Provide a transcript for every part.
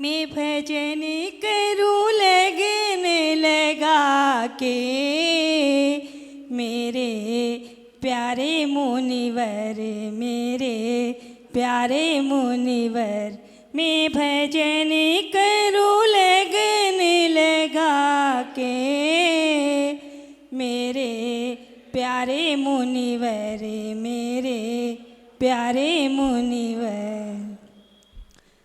मैं भजन करूं लगन लगा के, मेरे प्यारे मुनिवर, मेरे प्यारे मुनिवर। मैं भजन करूं लगन लगा के, मेरे प्यारे मुनिवर, मेरे प्यारे मुनिवर।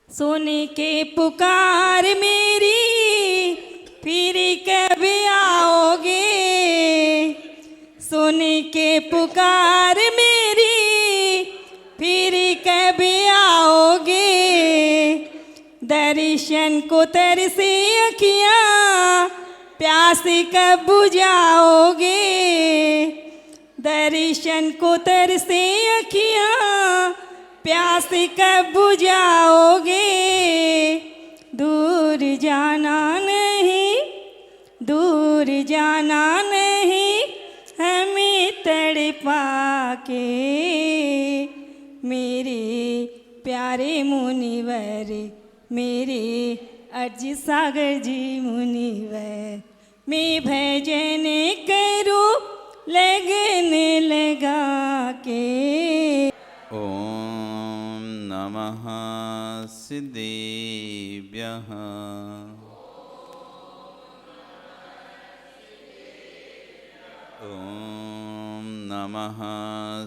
सुन के पुकार मेरी फिर कभी आओगे, सुन के पुकार मेरी फिर कभी आओगे। दर्शन को तरसी अखियाँ प्यास कब बुझाओगे, दर्शन को तरसी अखियाँ प्यास कब बुझाओगे। दूर जाना नहीं, दूर जाना नहीं हमें तड़पा के, मेरे प्यारे मुनिवर, मेरे अर्जी सागर जी मुनिवर। मैं भजन करूं लगन लगा के। ओम नमः सिद्धेभ्यः। ओम नमः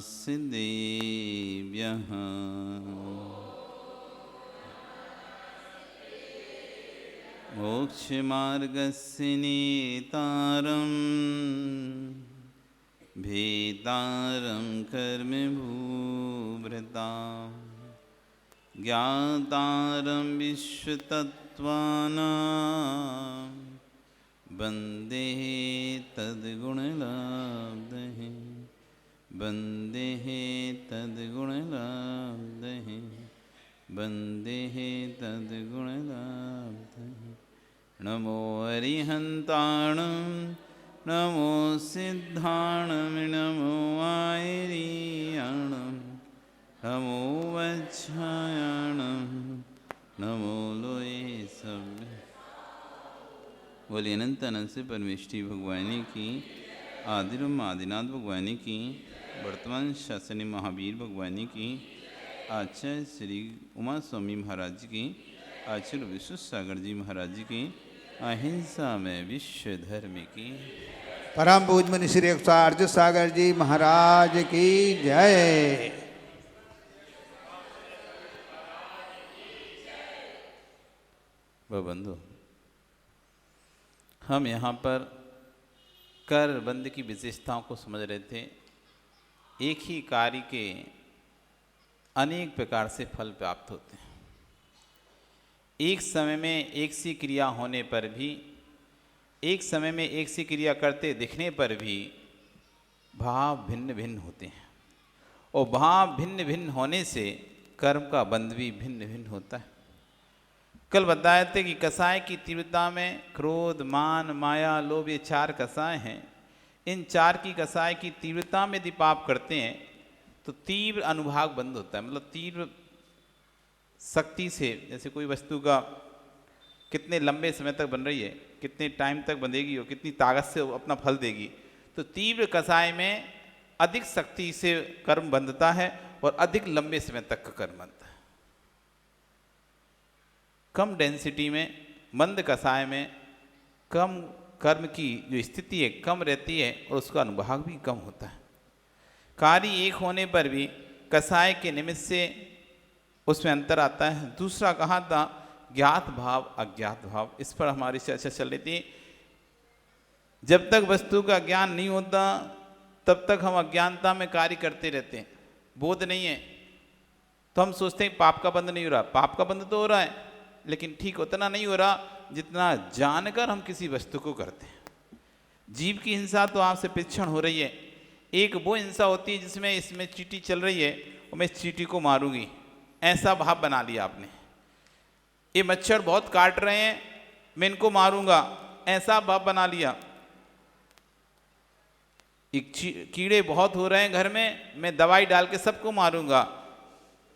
सिद्धेभ्यः। मोक्षमार्गस्य नेतारं भेदारं कर्मभूभृतां, ज्ञातारं विश्वतत्त्वानां वन्दे तद्गुणलब्धये, वन्दे तद्गुणलब्धये, वन्दे तद्गुणलब्धये। नमो अरिहन्ताणं, नमो सिद्धाणं, नमो आयर्याणं, नमो वज्रायणं, नमो लोये सभ्य। बोलिए अनंत अनंत से परमेष्टि भगवानी की, आदिरम आदिनाथ भगवानी की, वर्तमान शासनी महावीर भगवानी की, आचार्य श्री उमा स्वामी महाराज जी की, आचार्य विश्व सागर जी महाराज जी की, अहिंसा में विश्व धर्म की, परम पूज मुनि श्री आचार्य सागर जी महाराज की जय। बंधु, हम यहाँ पर कर बंद की विशेषताओं को समझ रहे थे। एक ही कार्य के अनेक प्रकार से फल प्राप्त होते हैं। एक समय में एक सी क्रिया होने पर भी, एक समय में एक सी क्रिया करते दिखने पर भी भाव भिन्न भिन्न होते हैं, और भाव भिन्न भिन्न होने से कर्म का बंध भी भिन्न भिन्न होता है। कल बताए थे कि कसाय की तीव्रता में क्रोध, मान, माया, लोभ, ये चार कसाय हैं। इन चार की कसाय की तीव्रता में यदि पाप करते हैं तो तीव्र अनुभाग बंद होता है। मतलब तीव्र शक्ति से, जैसे कोई वस्तु का कितने लंबे समय तक बन रही है, कितने टाइम तक बंधेगी और कितनी ताकत से अपना फल देगी, तो तीव्र कसाय में अधिक शक्ति से कर्म बंधता है और अधिक लंबे समय तक का कर्म बनता है। कम डेंसिटी में, मंद कसाय में कम कर्म की जो स्थिति है कम रहती है और उसका अनुभाग भी कम होता है। कार्य एक होने पर भी कसाय के निमित्त से उसमें अंतर आता है। दूसरा कहा था ज्ञात भाव, अज्ञात भाव। इस पर हमारी चर्चा चल रही थी। जब तक वस्तु का ज्ञान नहीं होता तब तक हम अज्ञानता में कार्य करते रहते हैं। बोध नहीं है तो हम सोचते हैं पाप का बंध नहीं हो रहा। पाप का बंध तो हो रहा है, लेकिन ठीक उतना नहीं हो रहा जितना जानकर हम किसी वस्तु को करते हैं। जीव की हिंसा तो आपसे पिछड़ हो रही है। एक वो हिंसा होती है जिसमें इसमें चींटी चल रही है और मैं इस चींटी को मारूंगी, ऐसा भाव बना लिया आपने। ये मच्छर बहुत काट रहे हैं, मैं इनको मारूंगा, ऐसा भाव बना लिया। कीड़े बहुत हो रहे हैं घर में, मैं दवाई डाल के सबको मारूंगा।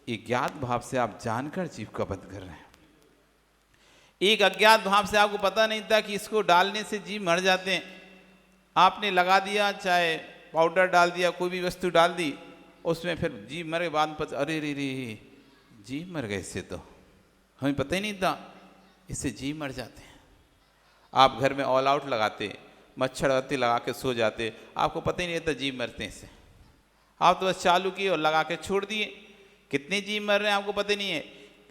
ये ज्ञात भाव से आप जानकर जीव का वध कर रहे हैं। एक अज्ञात भाव से आपको पता नहीं था कि इसको डालने से जीव मर जाते हैं, आपने लगा दिया, चाहे पाउडर डाल दिया, कोई भी वस्तु डाल दी, उसमें फिर जीव मरे, बाद में पता, अरे रे रे जीव मर गए, इससे तो हमें पता ही नहीं था, इससे जीव मर जाते हैं। आप घर में ऑल आउट लगाते, मच्छरदानी लगा के सो जाते, आपको पता ही नहीं रहता जीव मरते हैं इससे। आप तो बस चालू किए और लगा के छोड़ दिए, कितने जीव मर रहे हैं आपको पता नहीं है।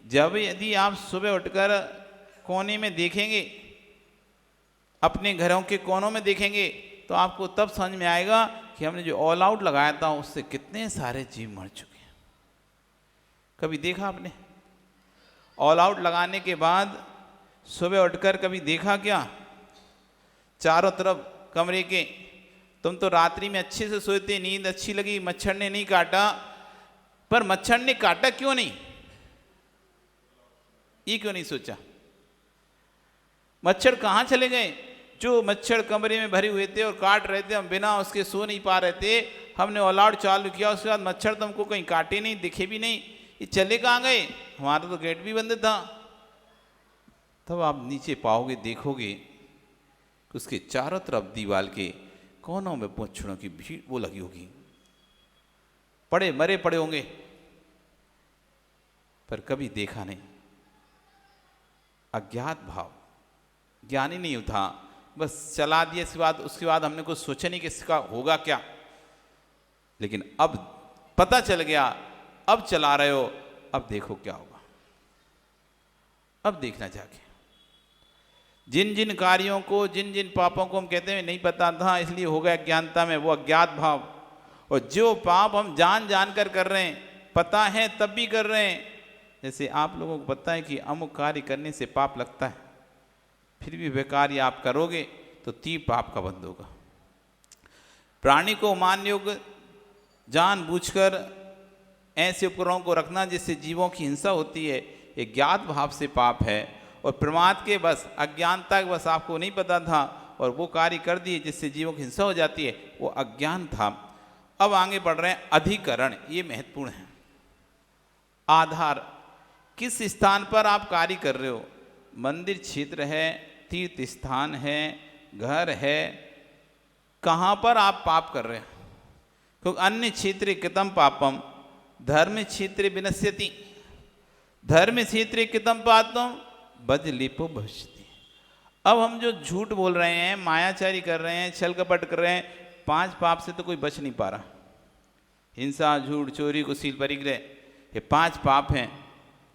जब यदि आप सुबह उठकर कोने में देखेंगे, अपने घरों के कोनों में देखेंगे, तो आपको तब समझ में आएगा कि हमने जो ऑल आउट लगाया था उससे कितने सारे जीव मर चुके हैं। कभी देखा आपने? ऑल आउट लगाने के बाद सुबह उठकर कभी देखा क्या? चारों तरफ कमरे के, तुम तो रात्रि में अच्छे से सोते, नींद अच्छी लगी, मच्छर ने नहीं काटा, पर मच्छर ने काटा क्यों नहीं, ये क्यों नहीं सोचा? मच्छर कहाँ चले गए? जो मच्छर कमरे में भरे हुए थे और काट रहे थे, हम बिना उसके सो नहीं पा रहे थे, हमने ऑल आउट चालू किया, उसके बाद मच्छर तो हमको कहीं काटे नहीं, दिखे भी नहीं, ये चले कहाँ गए? हमारा तो गेट भी बंद था। तब आप नीचे पाओगे, देखोगे कि उसके चारों तरफ दीवार के कोनों में मच्छरों की भीड़ वो लगी होगी, पड़े मरे पड़े होंगे, पर कभी देखा नहीं। अज्ञात भाव, ज्ञानी नहीं था, बस चला दिया। उसके बाद हमने कुछ सोचा नहीं कि इसका होगा क्या, लेकिन अब पता चल गया, अब चला रहे हो, अब देखो क्या होगा। अब देखना जाके जिन जिन कार्यों को, जिन जिन पापों को हम कहते हैं नहीं पता था इसलिए हो गया अज्ञानता में, वो अज्ञात भाव। और जो पाप हम जान जान कर रहे हैं, पता है तब भी कर रहे हैं, जैसे आप लोगों को पता है कि अमुक कार्य करने से पाप लगता है, फिर भी वह कार्य आप करोगे तो तीर पाप का बंद होगा। प्राणी को मान योग्य जानबूझकर ऐसे उपकरणों को रखना जिससे जीवों की हिंसा होती है, ये ज्ञात भाव से पाप है। और प्रमाद के बस, अज्ञानता के बस आपको नहीं पता था और वो कार्य कर दिए जिससे जीवों की हिंसा हो जाती है, वो अज्ञान था। अब आगे बढ़ रहे हैं अधिकरण, ये महत्वपूर्ण है। आधार, किस स्थान पर आप कार्य कर रहे हो? मंदिर क्षेत्र है, तीर्थ स्थान है, घर है, कहाँ पर आप पाप कर रहे हैं? क्योंकि अन्य क्षेत्र कृतम पापम धर्म क्षेत्र विनश्यति, धर्म क्षेत्र कृतम पापम बजलिपो भविष्यति। अब हम जो झूठ बोल रहे हैं, मायाचारी कर रहे हैं, छल कपट कर रहे हैं, 5 पाप से तो कोई बच नहीं पा रहा। हिंसा, झूठ, चोरी, कुशील, परिग्रह, ये 5 पाप हैं।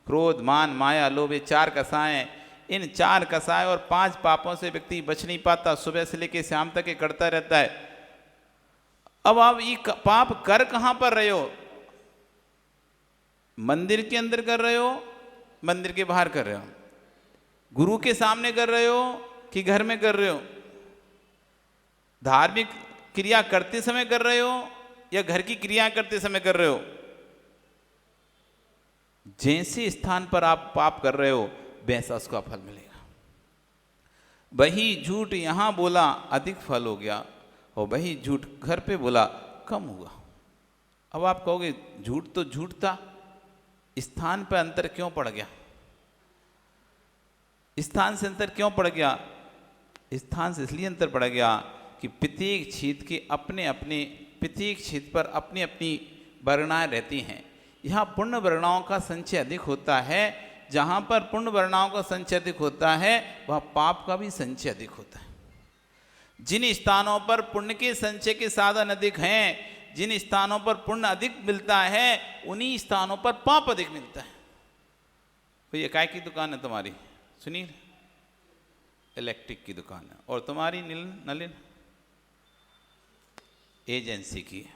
क्रोध, मान, माया, लोभ, ये 4 कसाएं। इन 4 कसाएं और 5 पापों से व्यक्ति बच नहीं पाता, सुबह से लेकर शाम तक ये करता रहता है। अब आप ये पाप कर कहाँ पर रहे हो? मंदिर के अंदर कर रहे हो, मंदिर के बाहर कर रहे हो, गुरु के सामने कर रहे हो कि घर में कर रहे हो, धार्मिक क्रिया करते समय कर रहे हो या घर की क्रिया करते समय कर रहे हो? जैसे स्थान पर आप पाप कर रहे हो वैसा उसका फल मिलेगा। वही झूठ यहां बोला अधिक फल हो गया और वही झूठ घर पे बोला कम हुआ। अब आप कहोगे झूठ तो झूठ था, स्थान पर अंतर क्यों पड़ गया? स्थान से अंतर क्यों पड़ गया? स्थान से इसलिए अंतर पड़ गया कि प्रत्येक क्षेत्र के अपने अपने, प्रत्येक क्षेत्र पर अपनी अपनी वर्णाएं रहती हैं। यहाँ पुण्य वर्णाओं का संचय अधिक होता है, जहाँ पर पुण्य वर्णाओं का संचय अधिक होता है वहाँ पाप का भी संचय अधिक होता है। जिन स्थानों पर पुण्य के संचय के साधन अधिक हैं, जिन स्थानों पर पुण्य अधिक मिलता है, उन्हीं स्थानों पर पाप अधिक मिलता है। भैया काय की दुकान है तुम्हारी? सुनील? इलेक्ट्रिक की दुकान है। और तुम्हारी नलिन? एजेंसी की है।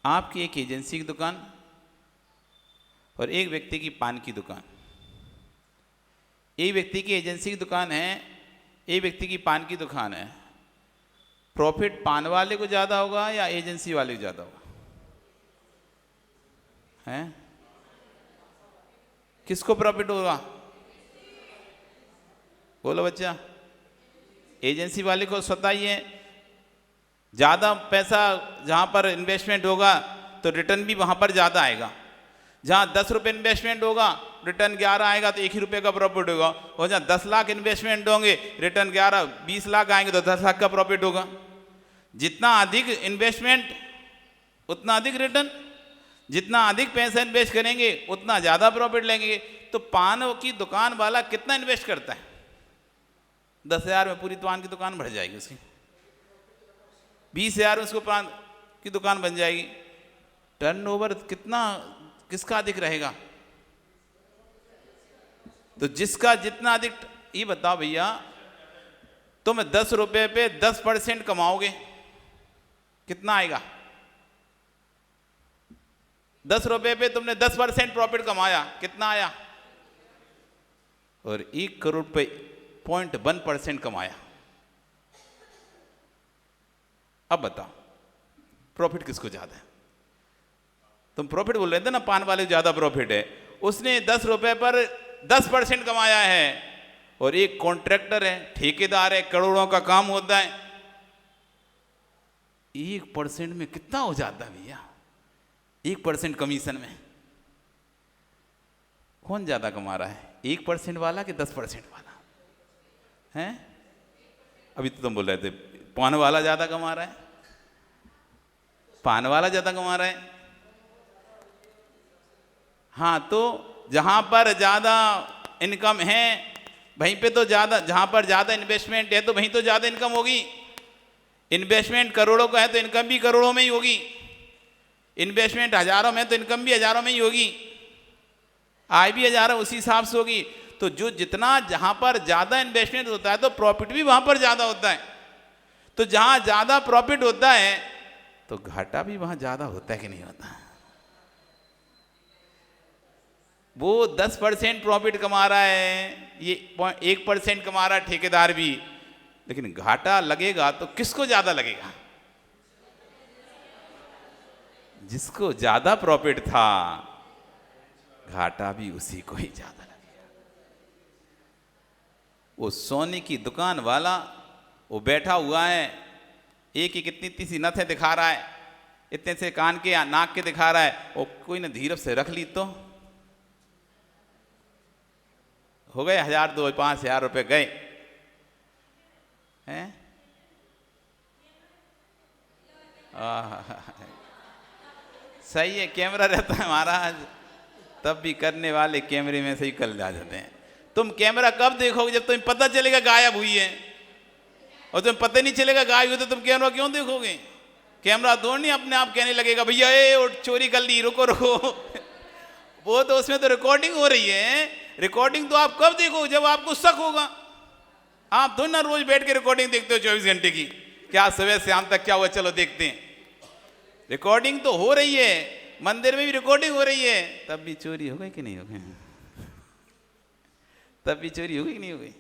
आपकी एक एजेंसी की दुकान और एक व्यक्ति की पान की दुकान। एक व्यक्ति की एजेंसी की दुकान है, एक व्यक्ति की पान की दुकान है। प्रॉफिट पान वाले को ज़्यादा होगा या एजेंसी वाले को ज़्यादा होगा? हैं? किसको प्रॉफिट होगा? बोलो बच्चा। एजेंसी वाले को स्वतः ही है, ज़्यादा पैसा जहाँ पर इन्वेस्टमेंट होगा तो रिटर्न भी वहाँ पर ज़्यादा आएगा। जहाँ 10 रुपये इन्वेस्टमेंट होगा रिटर्न 11 आएगा तो 1 ही रुपये का प्रॉफिट होगा। और जहाँ 10 लाख इन्वेस्टमेंट होंगे, रिटर्न 20 लाख आएंगे तो 10 लाख का प्रॉफिट होगा। जितना अधिक इन्वेस्टमेंट उतना अधिक रिटर्न, जितना अधिक पैसा इन्वेस्ट करेंगे उतना ज़्यादा प्रॉफिट लेंगे। तो पान की दुकान वाला कितना इन्वेस्ट करता है? 10,000 में पूरी पान की दुकान बढ़ जाएगी उसकी, 20,000 में उसको पान की दुकान बन जाएगी। टर्नओवर कितना किसका अधिक रहेगा? तो जिसका जितना अधिक। ये बताओ भैया, तुम 10 रुपये पे 10% कमाओगे, कितना आएगा? 10 रुपये पे तुमने 10% प्रॉफिट कमाया, कितना आया? और 1 करोड़ पे 0.1% कमाया। अब बताओ प्रॉफिट किसको ज्यादा है? तुम प्रॉफिट बोल रहे थे ना, पान वाले को ज्यादा प्रॉफिट है। उसने 10 रुपये पर 10% कमाया है, और एक कॉन्ट्रैक्टर है, ठेकेदार है, करोड़ों का काम होता है, 1% में कितना हो जाता है भैया? 1% कमीशन में कौन ज्यादा कमा रहा है? 1% वाला कि 10% वाला है? अभी तो तुम बोल रहे थे पान वाला ज्यादा कमा रहा है, पान वाला ज्यादा कमा रहा है। हाँ, तो जहां पर ज्यादा इनकम है वहीं पे तो ज्यादा, जहां पर ज्यादा इन्वेस्टमेंट है तो वहीं तो ज्यादा इनकम होगी। इन्वेस्टमेंट करोड़ों का है तो इनकम भी करोड़ों में ही होगी, इन्वेस्टमेंट हजारों में तो इनकम भी हजारों में ही होगी, आय भी हजारों उसी हिसाब से होगी। तो जो जितना जहां पर ज्यादा इन्वेस्टमेंट होता है तो प्रॉफिट भी वहां पर ज्यादा होता है। तो जहां ज्यादा प्रॉफिट होता है तो घाटा भी वहां ज्यादा होता है कि नहीं होता? वो 10% प्रॉफिट कमा रहा है, ये 1% कमा रहा है ठेकेदार भी, लेकिन घाटा लगेगा तो किसको ज्यादा लगेगा? जिसको ज्यादा प्रॉफिट था, घाटा भी उसी को ही ज्यादा लगेगा। वो सोने की दुकान वाला वो बैठा हुआ है, एक एक इतनी सी नथें दिखा रहा है, इतने से कान के नाक के दिखा रहा है, वो कोई ने धीरज से रख ली तो हो गए 1,000 2 5,000 रुपए गए हैं। सही है, कैमरा रहता है महाराज, तब भी करने वाले कैमरे में से ही कल जा जाते हैं। तुम कैमरा कब देखोगे? जब तुम्हें पता चलेगा गायब हुई है, और तुम्हें पता नहीं चलेगा गायब हुई तो तुम कैमरा क्यों देखोगे? कैमरा दो नहीं अपने आप कहने लगेगा भैया ये चोरी कर ली, रुको रुको। वो तो उसमें तो रिकॉर्डिंग हो रही है, रिकॉर्डिंग तो आप कब देखोगे? जब आपको शक होगा। आप तो ना रोज बैठ के रिकॉर्डिंग देखते हो 24 घंटे की, क्या सुबह से शाम तक क्या हुआ, चलो देखते हैं। रिकॉर्डिंग तो हो रही है, मंदिर में भी रिकॉर्डिंग हो रही है, तब भी चोरी हो गई कि नहीं हो गई? तब भी चोरी हो गई कि नहीं हो गई?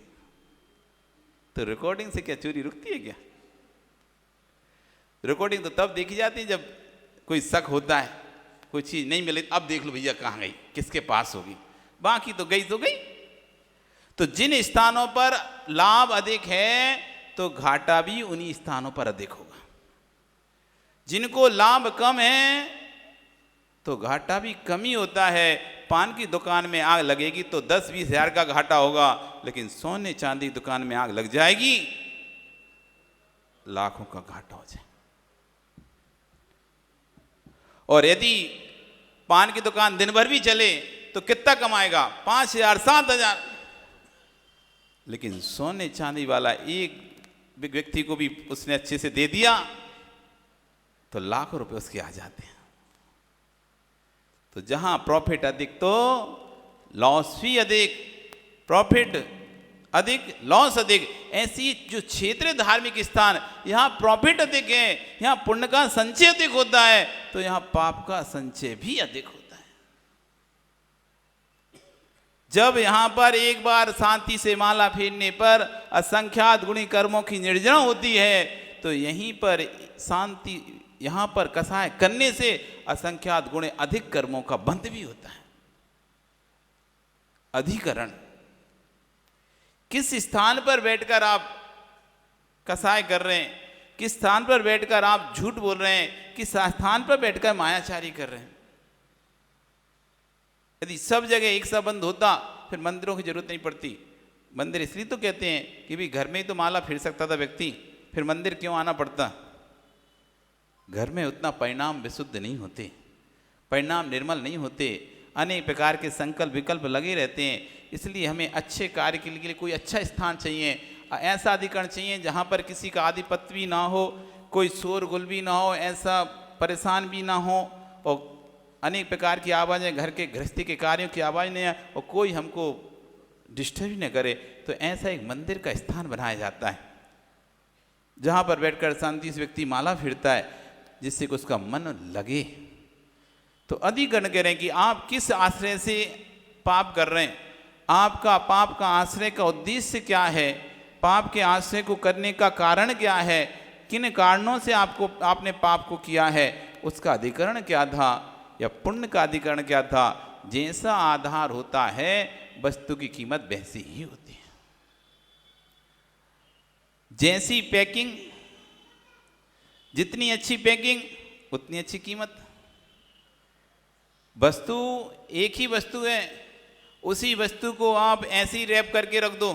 तो रिकॉर्डिंग से क्या चोरी रुकती है क्या? रिकॉर्डिंग तो तब देखी जाती है जब कोई शक होता है, कोई चीज नहीं मिले, अब देख लो भैया कहाँ गई, किसके पास होगी, बाकी तो गई तो गई। तो जिन स्थानों पर लाभ अधिक है तो घाटा भी उन्हीं स्थानों पर अधिक होगा। जिनको लाभ कम है तो घाटा भी कम ही होता है। पान की दुकान में आग लगेगी तो 10-20 हजार का घाटा होगा, लेकिन सोने चांदी की दुकान में आग लग जाएगी लाखों का घाटा हो जाए। और यदि पान की दुकान दिन भर भी चले तो कितना कमाएगा? 5,000 7,000। लेकिन सोने चांदी वाला एक व्यक्ति को भी उसने अच्छे से दे दिया तो लाखों रुपए उसके आ जाते हैं। तो जहां प्रॉफिट अधिक तो लॉस भी अधिक, प्रॉफिट अधिक लॉस अधिक। ऐसी जो क्षेत्रीय धार्मिक स्थान यहां प्रॉफिट अधिक है, यहां पुण्य का संचय अधिक होता है, तो यहां पाप का संचय भी अधिक होता है। जब यहां पर एक बार शांति से माला फेरने पर असंख्यात गुणी कर्मों की निर्जना होती है, तो यहीं पर शांति, यहां पर कसाय करने से असंख्यात गुणे अधिक कर्मों का बंध भी होता है। अधिकरण, किस स्थान पर बैठकर आप कसाय कर रहे हैं, किस स्थान पर बैठकर आप झूठ बोल रहे हैं, किस स्थान पर बैठकर मायाचारी कर रहे हैं। यदि सब जगह एक सा बंद होता फिर मंदिरों की जरूरत नहीं पड़ती। मंदिर इसलिए तो कहते हैं कि भाई घर में ही तो माला फिर सकता था व्यक्ति, फिर मंदिर क्यों आना पड़ता। घर में उतना परिणाम विशुद्ध नहीं होते, परिणाम निर्मल नहीं होते, अनेक प्रकार के संकल्प विकल्प लगे रहते हैं। इसलिए हमें अच्छे कार्य के लिए कोई अच्छा स्थान चाहिए, ऐसा अधिकरण चाहिए जहाँ पर किसी का आधिपत्य भी ना हो, कोई शोरगुल भी ना हो, ऐसा परेशान भी ना हो, और अनेक प्रकार की आवाज़ें, घर के गृहस्थी के कार्यों की आवाज़ नहीं आए, और कोई हमको डिस्टर्ब ही न करे। तो ऐसा एक मंदिर का स्थान बनाया जाता है जहाँ पर बैठकर शांति से व्यक्ति माला फिरता है, जिससे कि उसका मन लगे। तो अधिकरण कह रहे हैं कि आप किस आश्रय से पाप कर रहे हैं, आपका पाप का आश्रय का उद्देश्य क्या है, पाप के आश्रय को करने का कारण क्या है, किन कारणों से आपने पाप को किया है, उसका अधिकरण क्या था, या पुण्य का अधिकरण क्या था। जैसा आधार होता है वस्तु की कीमत वैसी ही होती है। जैसी पैकिंग, जितनी अच्छी पैकिंग उतनी अच्छी कीमत। वस्तु एक ही वस्तु है, उसी वस्तु को आप ऐसी रैप करके रख दो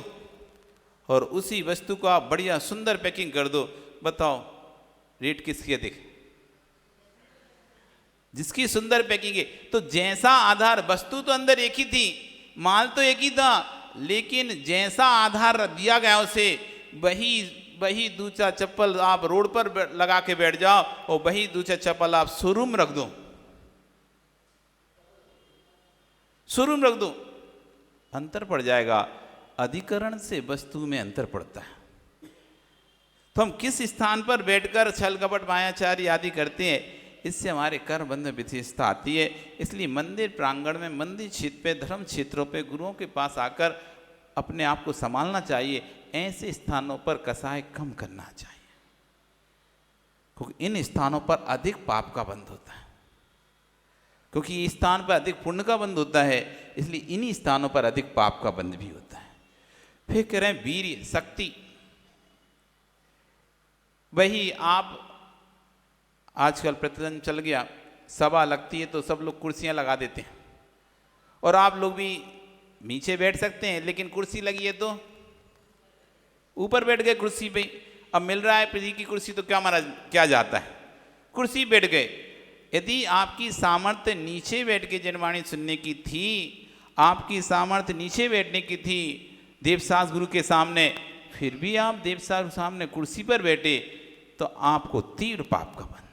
और उसी वस्तु को आप बढ़िया सुंदर पैकिंग कर दो, बताओ रेट किसकी अधिक? जिसकी सुंदर पैकिंग है। तो जैसा आधार, वस्तु तो अंदर एक ही थी, माल तो एक ही था, लेकिन जैसा आधार दिया गया उसे वही दूसरा चप्पल आप रोड पर लगा के बैठ जाओ और वही दूसरा चप्पल आप शोरूम रख दो, शोरूम रख दो, अंतर पड़ जाएगा। अधिकरण से वस्तु में अंतर पड़ता है। तो हम किस स्थान पर बैठकर छल कपट मायाचारी आदि करते हैं, इससे हमारे कर्म बंध में विशेषता आती है। इसलिए मंदिर प्रांगण में, मंदिर क्षेत्र पे, धर्म क्षेत्रों पे गुरुओं के पास आकर अपने आप को संभालना चाहिए। ऐसे स्थानों पर कसाय कम करना चाहिए, क्योंकि इन स्थानों पर अधिक पाप का बंध होता है, क्योंकि इस स्थान पर अधिक पुण्य का बंध होता है, इसलिए इन्हीं स्थानों पर अधिक पाप का बंध भी होता है। फिर कह रहे हैं वीर्य, शक्ति। वही आप आजकल प्रचलन चल गया, सभा लगती है तो सब लोग कुर्सियां लगा देते हैं, और आप लोग भी नीचे बैठ सकते हैं, लेकिन कुर्सी लगी है तो ऊपर बैठ गए कुर्सी पे। अब मिल रहा है फ्री की कुर्सी तो क्या महाराज क्या जाता है, कुर्सी बैठ गए। यदि आपकी सामर्थ्य नीचे बैठ के जनवाणी सुनने की थी, आपकी सामर्थ्य नीचे बैठने की थी देवशास्त्र गुरु के सामने, फिर भी आप देवशास्त्र के सामने कुर्सी पर बैठे, तो आपको तीव्र पाप का बंध।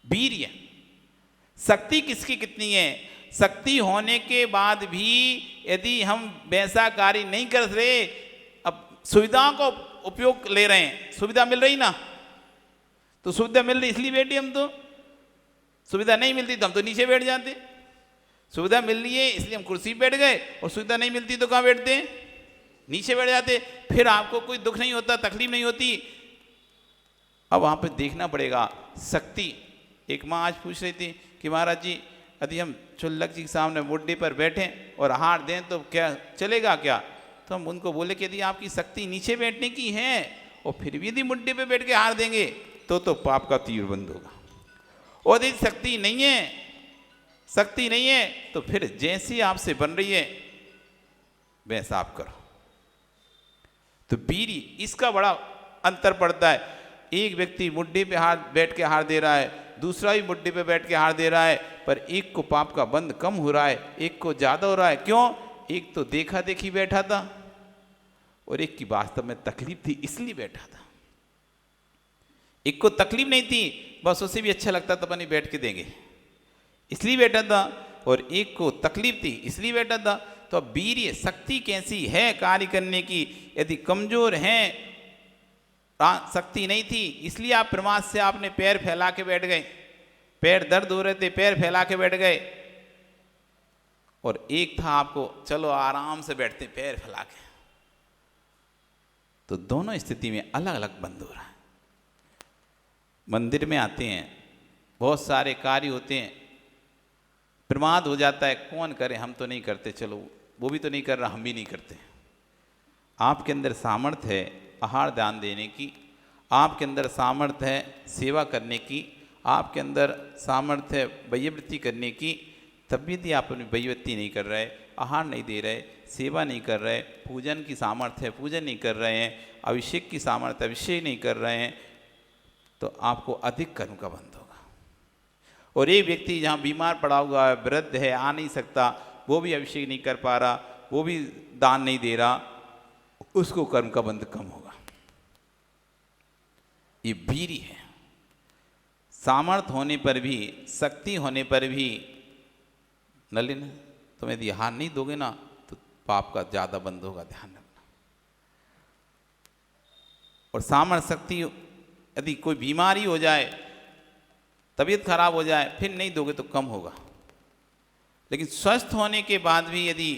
वीर्य, शक्ति किसकी कितनी है, शक्ति होने के बाद भी यदि हम वैसा कार्य नहीं कर रहे, अब सुविधाओं को उपयोग ले रहे हैं, सुविधा मिल रही ना, तो सुविधा मिल रही इसलिए बैठे हम, तो सुविधा नहीं मिलती तो हम तो नीचे बैठ जाते। सुविधा मिल रही है इसलिए हम कुर्सी बैठ गए, और सुविधा नहीं मिलती तो कहाँ बैठते हैं, नीचे बैठ जाते। फिर आपको कोई दुख नहीं होता, तकलीफ नहीं होती। अब वहाँ पे देखना पड़ेगा शक्ति। एक माँ आज पूछ रही थी कि महाराज जी यदि हम चुल्लक जी के सामने मुड्डे पर बैठें और हार दें तो क्या चलेगा क्या? तो हम उनको बोले कि यदि आपकी शक्ति नीचे बैठने की है और फिर भी यदि मुड्डे पे बैठ के हार देंगे तो पाप का तीर बंद होगा। और यदि शक्ति नहीं है, शक्ति नहीं है तो फिर जैसी आपसे बन रही है वैसा आप करो। तो बीरी इसका बड़ा अंतर पड़ता है। एक व्यक्ति मुड्डे पे बैठ के हार दे रहा है, दूसरा भी मुड्डे पे बैठ के हार दे रहा है, पर एक को पाप का बंध कम हो रहा है, एक को ज्यादा हो रहा है। क्यों? एक तो देखा देखी बैठा था और एक की वास्तव में तकलीफ थी इसलिए बैठा था। एक को तकलीफ नहीं थी, बस उसे भी अच्छा लगता था बनी बैठ के देंगे इसलिए बैठा था, और एक को तकलीफ थी इसलिए बैठा था। तो अब वीर्य शक्ति कैसी है कार्य करने की? यदि कमजोर हैं, शक्ति नहीं थी इसलिए आप प्रमाद से आपने पैर फैला के बैठ गए, पैर दर्द हो रहे थे पैर फैला के बैठ गए, और एक था आपको चलो आराम से बैठते पैर फैला के। तो दोनों स्थिति में अलग अलग बंद हो रहा है। मंदिर में आते हैं, बहुत सारे कार्य होते हैं, प्रमाद हो जाता है, कौन करे, हम तो नहीं करते, चलो वो भी तो नहीं कर रहा हम भी नहीं करते। आपके अंदर सामर्थ्य है आहार दान देने की, आपके अंदर सामर्थ्य है सेवा करने की, आपके अंदर सामर्थ्य है वैयवृत्ति करने की, तब भी यदि आप अपनी वैवत्ति नहीं कर रहे, आहार नहीं दे रहे, सेवा नहीं कर रहे, पूजन की सामर्थ्य है पूजन नहीं कर रहे हैं, अभिषेक की सामर्थ्य अभिषेक नहीं कर रहे हैं, तो आपको अधिक कर्म का बंध होगा। और एक व्यक्ति जहाँ बीमार पड़ा हुआ है, वृद्ध है, आ नहीं सकता, वो भी अभिषेक नहीं कर पा रहा, वो भी दान नहीं दे रहा, उसको कर्म का बंध कम होगा। ये वीर्य है। सामर्थ्य होने पर भी, शक्ति होने पर भी नलिन, तुम यदि हार नहीं दोगे ना तो पाप का ज्यादा बंध होगा, ध्यान रखना। और सामर्थ्य शक्ति, यदि कोई बीमारी हो जाए, तबीयत खराब हो जाए, फिर नहीं दोगे तो कम होगा। लेकिन स्वस्थ होने के बाद भी यदि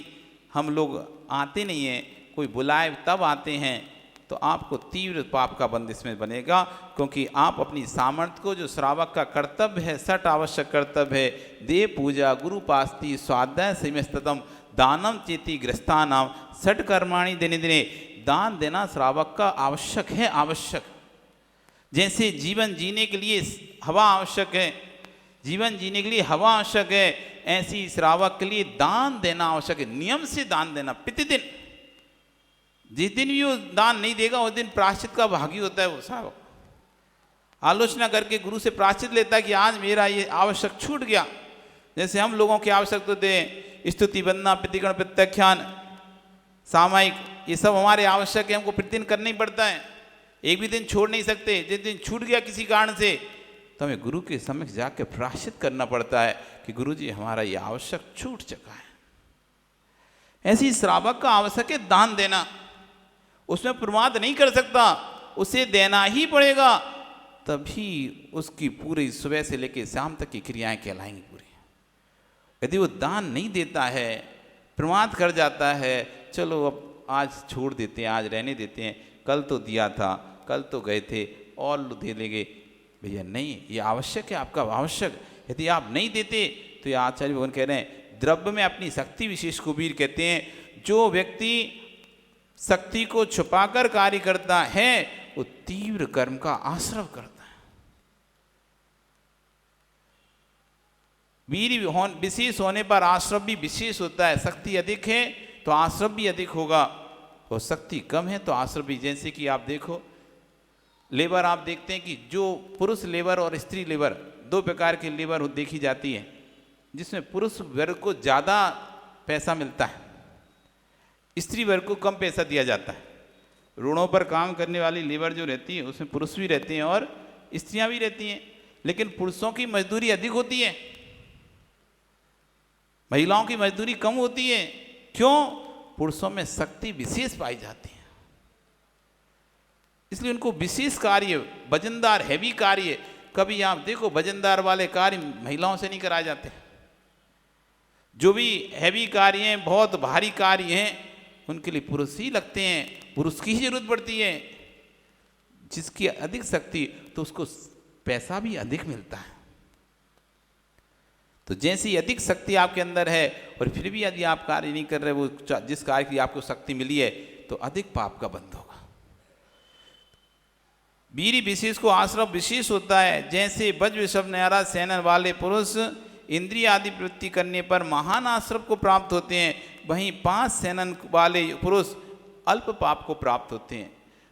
हम लोग आते नहीं हैं, कोई बुलाए तब आते हैं, तो आपको तीव्र पाप का बंध इसमें बनेगा, क्योंकि आप अपनी सामर्थ्य को, जो श्रावक का कर्तव्य है, सठ आवश्यक कर्तव्य है, देव पूजा, गुरुपास्ति, स्वाध्याय संयमस्ततम, दानम चेति ग्रस्तानाम, सठ कर्माणि दिने दिने, दान देना श्रावक का आवश्यक है, आवश्यक। जैसे जीवन जीने के लिए हवा आवश्यक है, जीवन जीने के लिए हवा आवश्यक है, ऐसी श्रावक के लिए दान देना आवश्यक है। नियम से दान देना प्रतिदिन। जिस दिन भी वो दान नहीं देगा उस दिन प्रायश्चित का भागी होता है वो श्रावक। आलोचना करके गुरु से प्रायश्चित लेता है कि आज मेरा ये आवश्यक छूट गया। जैसे हम लोगों की आवश्यक तो दे स्तुति, वंदना, प्रतिगण, प्रत्याख्यान, सामायिक, ये सब हमारे आवश्यक है, हमको प्रतिदिन करना ही पड़ता है, एक भी दिन छोड़ नहीं सकते। जिस दिन छूट गया किसी कारण से तो हमें गुरु के समक्ष जाकर प्रायश्चित करना पड़ता है कि गुरु जी हमारा ये आवश्यक छूट चुका है। ऐसी श्रावक का आवश्यक है दान देना, उसमें प्रमाद नहीं कर सकता, उसे देना ही पड़ेगा, तभी उसकी पूरी सुबह से लेकर शाम तक की क्रियाएं कहलाएंगी पूरी। यदि वो दान नहीं देता है, प्रमाद कर जाता है, चलो अब आज छोड़ देते हैं, आज रहने देते हैं, कल तो दिया था, कल तो गए थे और दे लेंगे, भैया नहीं, ये आवश्यक है, आपका आवश्यक। यदि आप नहीं देते तो ये आचार्य भगवान कह रहे हैं, द्रव्य में अपनी शक्ति विशेष कुबीर कहते हैं, जो व्यक्ति शक्ति को छुपाकर कार्य करता है वो तीव्र कर्म का आश्रव करता है। वीर विशेष होने पर आश्रव भी विशेष होता है। शक्ति अधिक है तो आश्रव भी अधिक होगा, और शक्ति कम है तो आश्रव भी। जैसे कि आप देखो, लेबर आप देखते हैं कि जो पुरुष लेबर और स्त्री लेबर, दो प्रकार की लेबर देखी जाती है, जिसमें पुरुष वर्ग को ज़्यादा पैसा मिलता है, स्त्री वर्ग को कम पैसा दिया जाता है। रोड़ों पर काम करने वाली लेबर जो रहती है उसमें पुरुष भी रहते हैं और स्त्रियां भी रहती हैं, लेकिन पुरुषों की मजदूरी अधिक होती है, महिलाओं की मजदूरी कम होती है। क्यों? पुरुषों में शक्ति विशेष पाई जाती है, इसलिए उनको विशेष कार्य, वजनदार हैवी कार्य, कभी आप देखो वजनदार वाले कार्य महिलाओं से नहीं कराए जाते। जो भी हैवी कार्य हैं, बहुत भारी कार्य हैं, उनके लिए पुरुष ही लगते हैं, पुरुष की ही जरूरत पड़ती है। जिसकी अधिक शक्ति तो उसको पैसा भी अधिक मिलता है। तो जैसी अधिक शक्ति आपके अंदर है और फिर भी यदि आप कार्य नहीं कर रहे, वो जिस कार्य की आपको शक्ति मिली है, तो अधिक पाप का बंध होगा। वीर विशेष को आश्रव विशेष होता है। जैसे वज्र वृषभ न्यारा सेना वाले पुरुष इंद्रिय आदि प्रवृत्ति करने पर महान आश्रव को प्राप्त होते हैं, वहीं 5 सेनन वाले पुरुष अल्प पाप को प्राप्त होते हैं।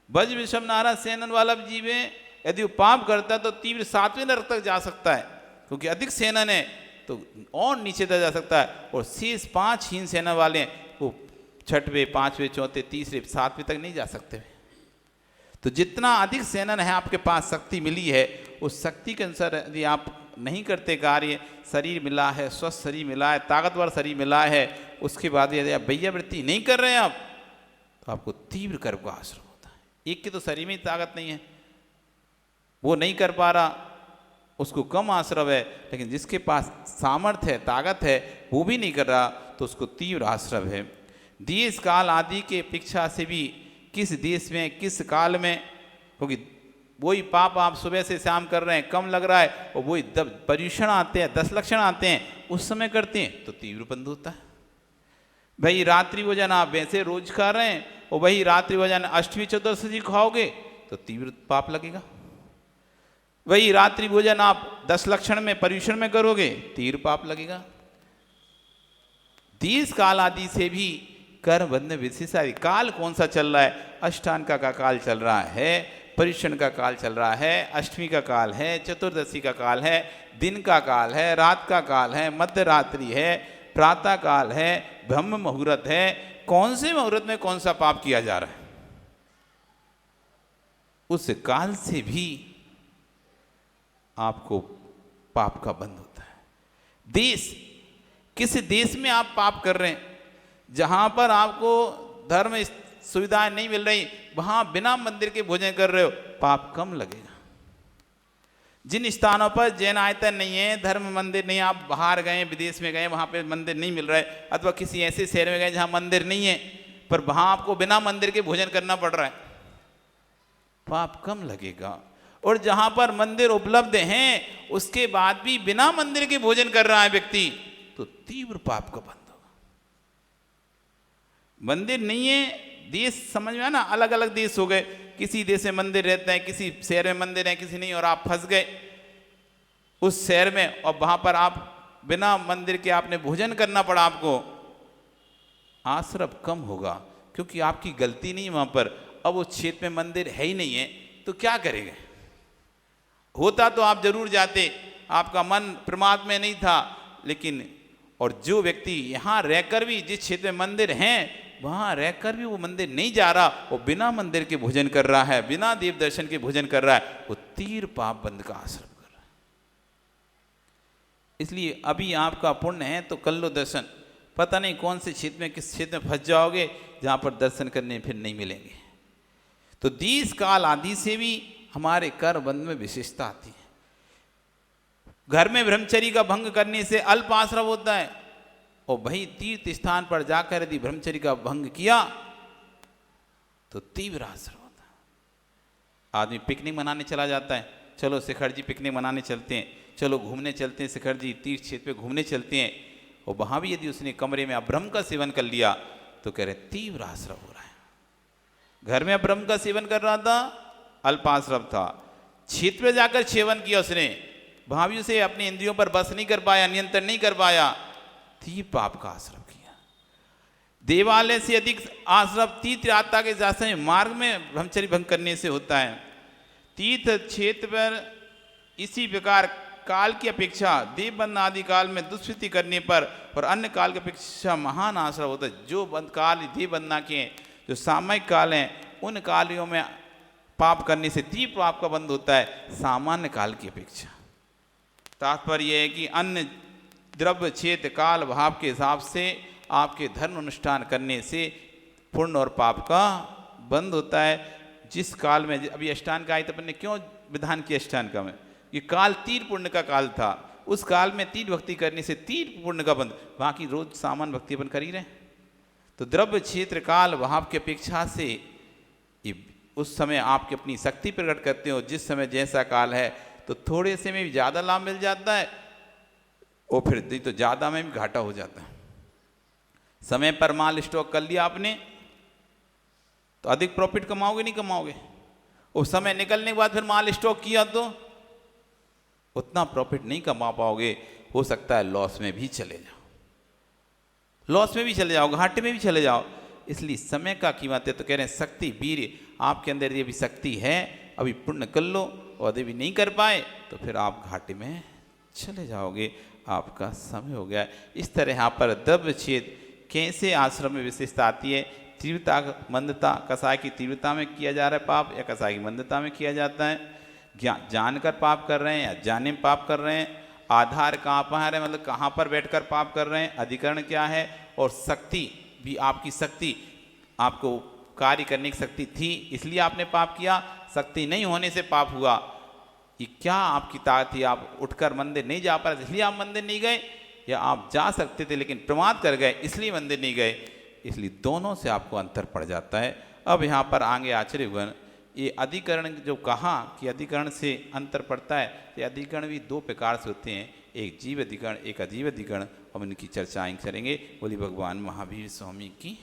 वज्र वृषभ न्यारा सेनन वाला जीव है, यदि वो पाप करता है तो तीव्र 7वें नरक तक जा सकता है, क्योंकि अधिक सेनन है तो और नीचे तक जा सकता है। और शेष 5 हीन सेना वाले वो 6वें, 5वें, 4थे, 3रे, 7वें तक नहीं जा सकते। तो जितना अधिक सेनन है आपके पास, शक्ति मिली है, उस शक्ति के अनुसार यदि आप नहीं करते कार्य, शरीर मिला है, स्वस्थ शरीर मिला है, ताकतवर शरीर मिला है, उसके बाद यदि आप वैयावृत्ति नहीं कर रहे हैं आप, तो आपको तीव्र कर्म का आश्रय होता है। एक के तो शरीर में ही ताकत नहीं है, वो नहीं कर पा रहा, उसको कम आश्रव है, लेकिन जिसके पास सामर्थ्य है, ताकत है, वो भी नहीं कर रहा, तो उसको तीव्र आश्रव है। देश काल आदि के अपेक्षा से भी किस देश में, किस काल में, क्योंकि वही पाप आप सुबह से शाम कर रहे हैं, कम लग रहा है, और वही पर्यूषण आते हैं, 10 लक्षण आते हैं, उस समय करते हैं तो तीव्र बंध होता है। भाई रात्रि भोजन आप वैसे रोज खा रहे हैं, और वही रात्रि भोजन अष्टमी चतुर्दशी खाओगे तो तीव्र पाप लगेगा। वही रात्रि भोजन आप 10 लक्षण में पर्यूषण में करोगे, तीव्र पाप लगेगा। तीस काल आदि से भी कर्म बंधन विशेषादि। काल कौन सा चल रहा है? अष्टान का काल चल रहा है, परिक्षण का काल चल रहा है, अष्टमी का काल है, चतुर्दशी का काल है, दिन का काल है, रात का काल है, मध्य रात्रि है, प्रातः काल है, ब्रह्म मुहूर्त है। कौन से मुहूर्त में कौन सा पाप किया जा रहा है? उस काल से भी आपको पाप का बंध होता है। देश, किस देश में आप पाप कर रहे हैं? जहां पर आपको धर्म सुविधाएं नहीं मिल रही, वहां बिना मंदिर के भोजन कर रहे हो, पाप कम लगेगा। जिन स्थानों पर जैन आयतन नहीं है, धर्म मंदिर नहीं, आप बाहर गए, विदेश में गए, वहां पे मंदिर नहीं मिल रहा है, अथवा किसी ऐसे शहर में गए जहां मंदिर नहीं है, पर वहां आपको बिना मंदिर के भोजन करना पड़ रहा है, पाप कम लगेगा। और जहां पर मंदिर उपलब्ध हैं, उसके बाद भी बिना मंदिर के भोजन कर रहा है व्यक्ति, तो तीव्र पाप का बंध होगा। मंदिर नहीं है, देश समझ में है ना, अलग अलग देश हो गए, किसी देश में मंदिर रहते हैं, किसी शहर में मंदिर है, किसी नहीं, और आप फंस गए उस शहर में, और वहां पर आप बिना मंदिर के आपने भोजन करना पड़ा आपको, आश्रम कम होगा, क्योंकि आपकी गलती नहीं वहां पर। अब उस क्षेत्र में मंदिर है ही नहीं है, तो क्या करेंगे? होता तो आप जरूर जाते, आपका मन प्रमाद में नहीं था, लेकिन और जो व्यक्ति यहाँ रहकर भी, जिस क्षेत्र में मंदिर हैं, वहाँ रहकर भी वो मंदिर नहीं जा रहा, वो बिना मंदिर के भोजन कर रहा है, बिना देव दर्शन के भोजन कर रहा है, वो तीर पाप बंद का आश्रम कर रहा है। इसलिए अभी आपका पुण्य है तो कर लो दर्शन, पता नहीं कौन से क्षेत्र में, किस क्षेत्र में फंस जाओगे जहाँ पर दर्शन करने फिर नहीं मिलेंगे। तो दीस काल आदि से भी हमारे कर बंध में विशेषता आती है। घर में ब्रह्मचर्य का भंग करने से अल्प आश्रम होता है, और वही तीर्थ स्थान पर जाकर यदि ब्रह्मचर्य का भंग किया तो तीव्र आश्रम होता है। आदमी पिकनिक मनाने चला जाता है, चलो शिखर जी पिकनिक मनाने चलते हैं, चलो घूमने चलते हैं, शिखर जी तीर्थ क्षेत्र पे घूमने चलते हैं, और वहां भी यदि उसने कमरे में अब्रह्म का सेवन कर लिया तो कह रहे तीव्र आश्रम हो रहा है। घर में अब्रह्म का सेवन कर रहा था, अल्पाश्रम था, क्षेत्र में जाकर सेवन किया उसने, वहां भी उसे अपने इंद्रियों पर बस नहीं कर पाया, नियंत्रण नहीं कर पाया, तीव्र पाप का आश्रम किया। देवालय से अधिक आश्रम तीर्थ यात्रा के शासन मार्ग में ब्रह्मचर्य भंग करने से होता है। तीर्थ क्षेत्र पर इसी प्रकार काल की अपेक्षा देवबंद आदि काल में दुष्कृति करने पर और अन्य काल की अपेक्षा महान आश्रम होता है। जो बंद काल देवबंदना के जो सामयिक काल हैं, उन कालियों में पाप करने से तीव्र पाप का बंद होता है सामान्य काल की अपेक्षा। तात्पर्य यह है कि अन्य द्रव्य क्षेत्र काल भाव के हिसाब से आपके धर्म अनुष्ठान करने से पुण्य और पाप का बंद होता है। जिस काल में अभी अष्टांग का आयत अपन ने क्यों विधान किया अष्टांग का में, ये काल तीर पुण्य का काल था, उस काल में तीर भक्ति करने से तीर पुण्य का बंद, बाकी रोज सामान्य भक्ति अपन कर ही रहे। तो द्रव्य क्षेत्र काल भाव की अपेक्षा से उस समय आपकी अपनी शक्ति प्रकट करते हो, जिस समय जैसा काल है तो थोड़े से में भी ज़्यादा लाभ मिल जाता है, और फिर तो ज़्यादा में भी घाटा हो जाता है। समय पर माल स्टॉक कर लिया आपने तो अधिक प्रॉफिट कमाओगे नहीं कमाओगे, उस समय निकलने के बाद फिर माल स्टॉक किया तो उतना प्रॉफिट नहीं कमा पाओगे, हो सकता है लॉस में भी चले जाओ, लॉस में भी चले जाओ, घाटे में भी चले जाओ। इसलिए समय का कीमत है। तो कह रहे हैं शक्ति वीर आपके अंदर ये भी शक्ति है, अभी पुण्य कर लो, और यदि भी नहीं कर पाए तो फिर आप घाटे में चले जाओगे, आपका समय हो गया। इस तरह यहाँ पर द्रव्य छेद कैसे आश्रम में विशेषता आती है, तीव्रता मंदता, कसाय की तीव्रता में किया जा रहा है पाप या कसाय की मंदता में किया जाता है, जानकर पाप कर रहे हैं या जाने में पाप कर रहे हैं, आधार कहाँ पर है, मतलब कहाँ पर बैठकर पाप कर रहे हैं, अधिकरण क्या है, और शक्ति भी आपकी शक्ति, आपको कार्य करने की शक्ति थी इसलिए आपने पाप किया, शक्ति नहीं होने से पाप हुआ, ये क्या आपकी ताकत थी, आप उठकर मंदिर नहीं जा पा रहे इसलिए आप मंदिर नहीं गए, या आप जा सकते थे लेकिन प्रमाद कर गए इसलिए मंदिर नहीं गए। इसलिए दोनों से आपको अंतर पड़ जाता है। अब यहाँ पर आगे आचार्यगण ये अधिकरण जो कहा कि अधिकरण से अंतर पड़ता है, ये अधिकरण भी दो प्रकार से होते हैं, एक जीव अधिकरण एक अजीव अधिकरण, हम इनकी चर्चाएं करेंगे। बोली भगवान महावीर स्वामी की